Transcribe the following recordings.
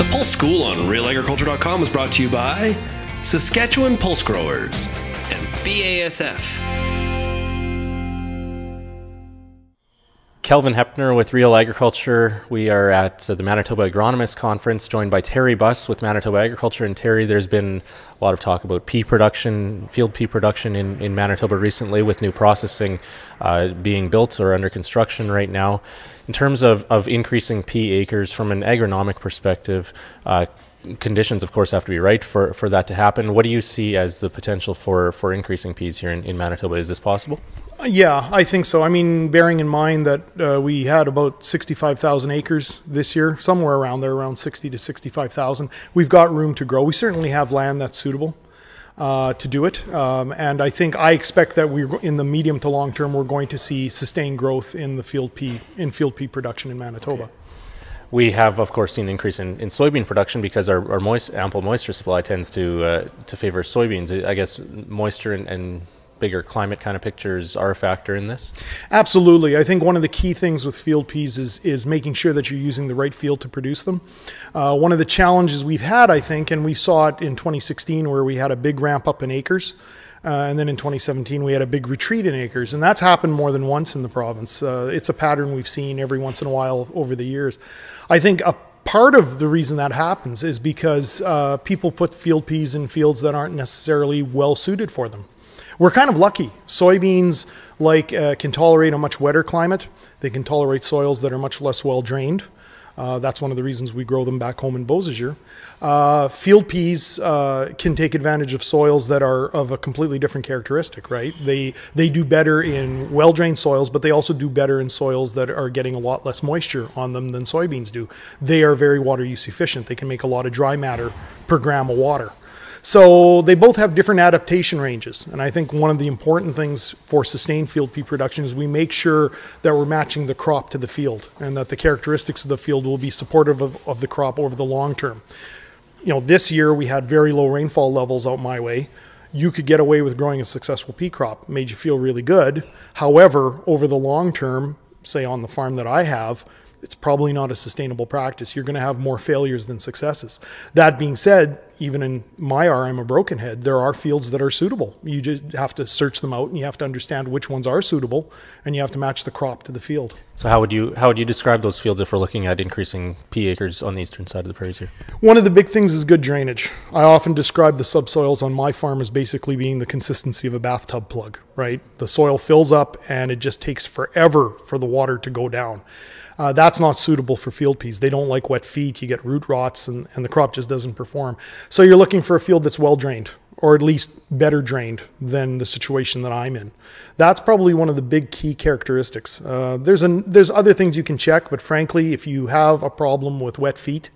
The Pulse School on RealAgriculture.com is brought to you by Saskatchewan Pulse Growers and BASF. Kelvin Hepner with Real Agriculture. We are at the Manitoba Agronomists Conference, joined by Terry Buss with Manitoba Agriculture. And Terry, there's been a lot of talk about pea production, field pea production in Manitoba recently, with new processing being built or under construction right now. In terms of increasing pea acres from an agronomic perspective, conditions, of course, have to be right for that to happen. What do you see as the potential for increasing peas here in Manitoba? Is this possible? Yeah, I think so. I mean, bearing in mind that we had about 65,000 acres this year, somewhere around there, around 60 to 65,000. We've got room to grow. We certainly have land that's suitable to do it. And I expect that in the medium to long term, we're going to see sustained growth in the field pea production in Manitoba. Okay. We have, of course, seen an increase in soybean production because our ample moisture supply tends to favor soybeans. I guess moisture and bigger climate kind of pictures are a factor in this? Absolutely. I think one of the key things with field peas is making sure that you're using the right field to produce them. One of the challenges we've had, I think, and we saw it in 2016 where we had a big ramp up in acres, and then in 2017 we had a big retreat in acres, and that's happened more than once in the province. It's a pattern we've seen every once in a while over the years. I think a part of the reason that happens is because people put field peas in fields that aren't necessarily well suited for them. We're kind of lucky. Soybeans can tolerate a much wetter climate. They can tolerate soils that are much less well drained. That's one of the reasons we grow them back home in Beausejour. Field peas can take advantage of soils that are of a completely different characteristic, right? They do better in well-drained soils, but they also do better in soils that are getting a lot less moisture on them than soybeans do. They are very water use efficient. They can make a lot of dry matter per gram of water. So they both have different adaptation ranges. And I think one of the important things for sustained field pea production is we make sure that we're matching the crop to the field and that the characteristics of the field will be supportive of the crop over the long term. You know, this year we had very low rainfall levels out my way. You could get away with growing a successful pea crop. It made you feel really good. However, over the long term, say on the farm that I have, it's probably not a sustainable practice. You're going to have more failures than successes. That being said, even in my I'm a broken head, there are fields that are suitable. You just have to search them out and you have to understand which ones are suitable and you have to match the crop to the field. So how would you describe those fields if we're looking at increasing pea acres on the eastern side of the prairies here? One of the big things is good drainage. I often describe the subsoils on my farm as basically being the consistency of a bathtub plug, right? The soil fills up and it just takes forever for the water to go down. That's not suitable for field peas. They don't like wet feet. You get root rots and the crop just doesn't perform. So you're looking for a field that's well drained, or at least better drained than the situation that I'm in. That's probably one of the big key characteristics. There's other things you can check, but frankly, if you have a problem with wet feet,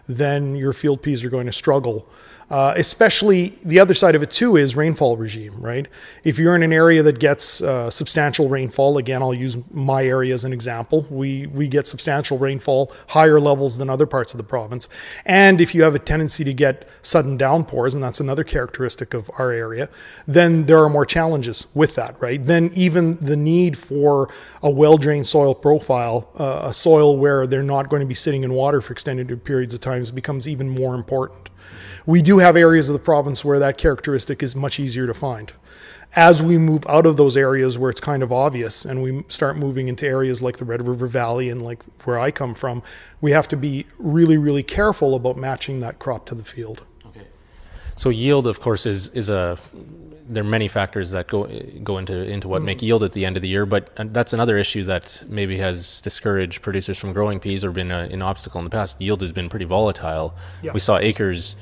then your field peas are going to struggle. Especially the other side of it too is rainfall regime, right? If you're in an area that gets substantial rainfall, again, I'll use my area as an example. We get substantial rainfall, higher levels than other parts of the province. And if you have a tendency to get sudden downpours, and that's another characteristic of our area, then there are more challenges with that, right? Then even the need for a well-drained soil profile, a soil where they're not going to be sitting in water for extended periods of time, becomes even more important. We do have areas of the province where that characteristic is much easier to find. As we move out of those areas where it's kind of obvious and we start moving into areas like the Red River Valley and like where I come from, we have to be really, really careful about matching that crop to the field. Okay. So yield, of course, there are many factors that go into what make yield at the end of the year, but that's another issue that maybe has discouraged producers from growing peas or been an obstacle in the past. The yield has been pretty volatile. Yeah. We saw acres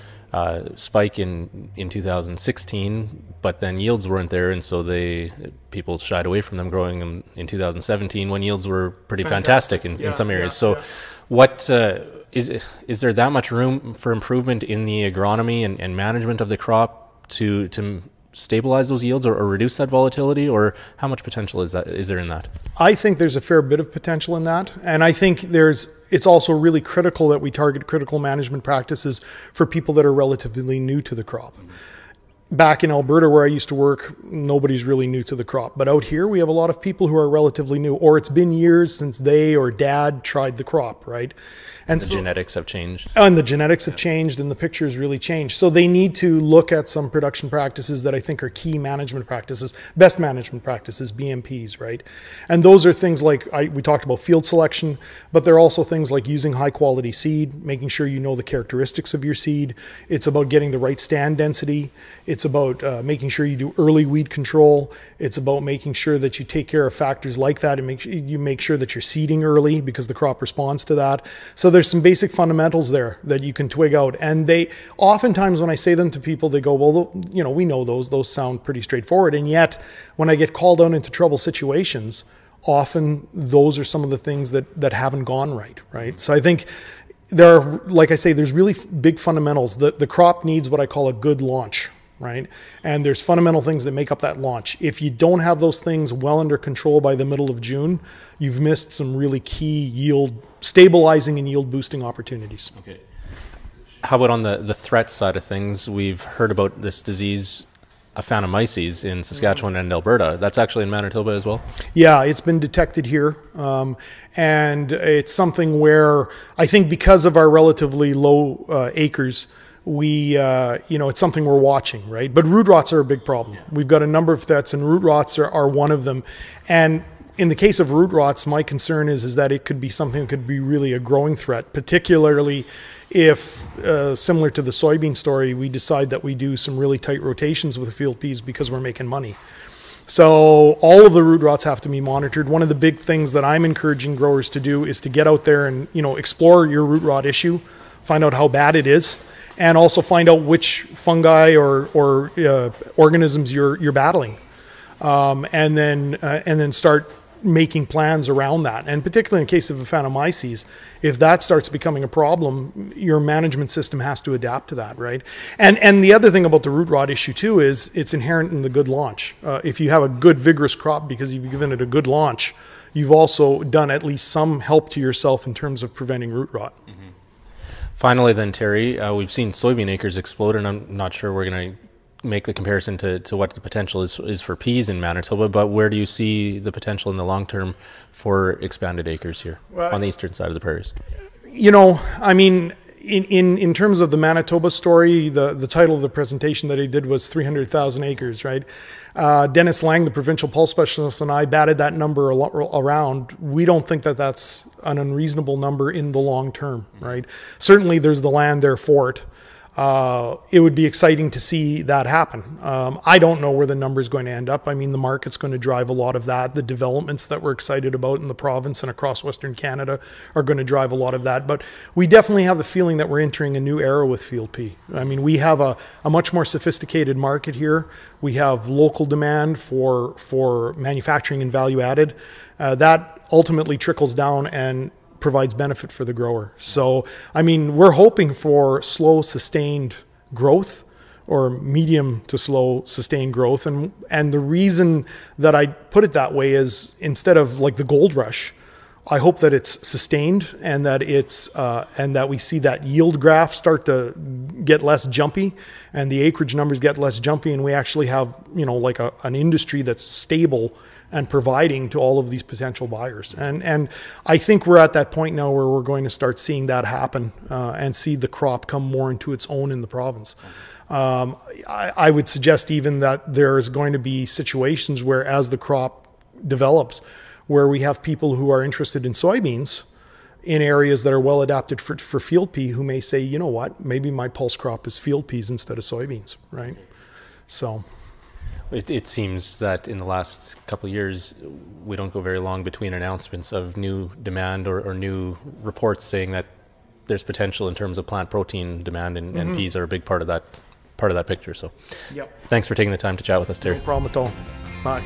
spike in 2016, but then yields weren't there, and so people shied away from them growing them in 2017 when yields were pretty fantastic in some areas. What is there that much room for improvement in the agronomy and management of the crop to stabilize those yields or reduce that volatility, or how much potential is there in that? I think there's a fair bit of potential in that, and I think it's also really critical that we target critical management practices for people that are relatively new to the crop. Back in Alberta where I used to work, nobody's really new to the crop, but out here we have a lot of people who are relatively new, or it's been years since they or dad tried the crop, right? And the genetics have changed. And the genetics have changed, and the picture has really changed. So they need to look at some production practices that I think are key management practices, best management practices, BMPs, right? And those are things like, we talked about field selection, but they're also things like using high quality seed, making sure you know the characteristics of your seed. It's about getting the right stand density. It's about making sure you do early weed control. It's about making sure that you take care of factors like that and make sure that you're seeding early because the crop responds to that. So there's some basic fundamentals there that you can twig out. And they oftentimes, when I say them to people, they go, well, you know, we know those sound pretty straightforward. And yet when I get called out into trouble situations, often those are some of the things that haven't gone right? So I think there are, like I say, there's really big fundamentals. The crop needs what I call a good launch, right? And there's fundamental things that make up that launch. If you don't have those things well under control by the middle of June, you've missed some really key yield stabilizing and yield boosting opportunities. Okay. How about on the threat side of things? We've heard about this disease, Aphanomyces, in Saskatchewan and Alberta. That's actually in Manitoba as well? Yeah, it's been detected here. And it's something where I think because of our relatively low acres, it's something we're watching, right? But root rots are a big problem. We've got a number of threats, and root rots are one of them. And in the case of root rots, my concern is that it could be something that could be really a growing threat, particularly if, similar to the soybean story, we decide that we do some really tight rotations with field peas because we're making money. So all of the root rots have to be monitored. One of the big things that I'm encouraging growers to do is to get out there and, explore your root rot issue, find out how bad it is, and also find out which fungi or organisms you're battling, and then start making plans around that. And particularly in the case of Aphanomyces, if that starts becoming a problem, your management system has to adapt to that, right? And the other thing about the root rot issue too is it's inherent in the good launch. If you have a good vigorous crop because you've given it a good launch, you've also done at least some help to yourself in terms of preventing root rot. Mm-hmm. Finally then, Terry, we've seen soybean acres explode, and I'm not sure we're going to make the comparison to what the potential is for peas in Manitoba, but where do you see the potential in the long term for expanded acres here on the eastern side of the prairies? I mean, in terms of the Manitoba story, the title of the presentation that I did was 300,000 acres, right? Dennis Lang, the provincial pulse specialist, and I batted that number around. We don't think that that's an unreasonable number in the long term, right? Certainly there's the land there for it. It would be exciting to see that happen. I don't know where the number is going to end up. I mean, the market's going to drive a lot of that. The developments that we're excited about in the province and across Western Canada are going to drive a lot of that. But we definitely have the feeling that we're entering a new era with field pea. I mean, we have a much more sophisticated market here. We have local demand for manufacturing and value added. That ultimately trickles down and provides benefit for the grower. So, I mean, we're hoping for slow, sustained growth, or medium to slow, sustained growth. And the reason that I put it that way is, instead of like the gold rush, I hope that it's sustained and that we see that yield graph start to get less jumpy and the acreage numbers get less jumpy, and we actually have, like an industry that's stable and providing to all of these potential buyers. And I think we're at that point now where we're going to start seeing that happen, and see the crop come more into its own in the province. I would suggest even that there's going to be situations where, as the crop develops, where we have people who are interested in soybeans in areas that are well adapted for field pea, who may say, you know what, maybe my pulse crop is field peas instead of soybeans, right? So it seems that in the last couple of years, we don't go very long between announcements of new demand or new reports saying that there's potential in terms of plant protein demand, and peas are a big part of that picture. So, yep. Thanks for taking the time to chat with us, Terry. No problem at all. Bye.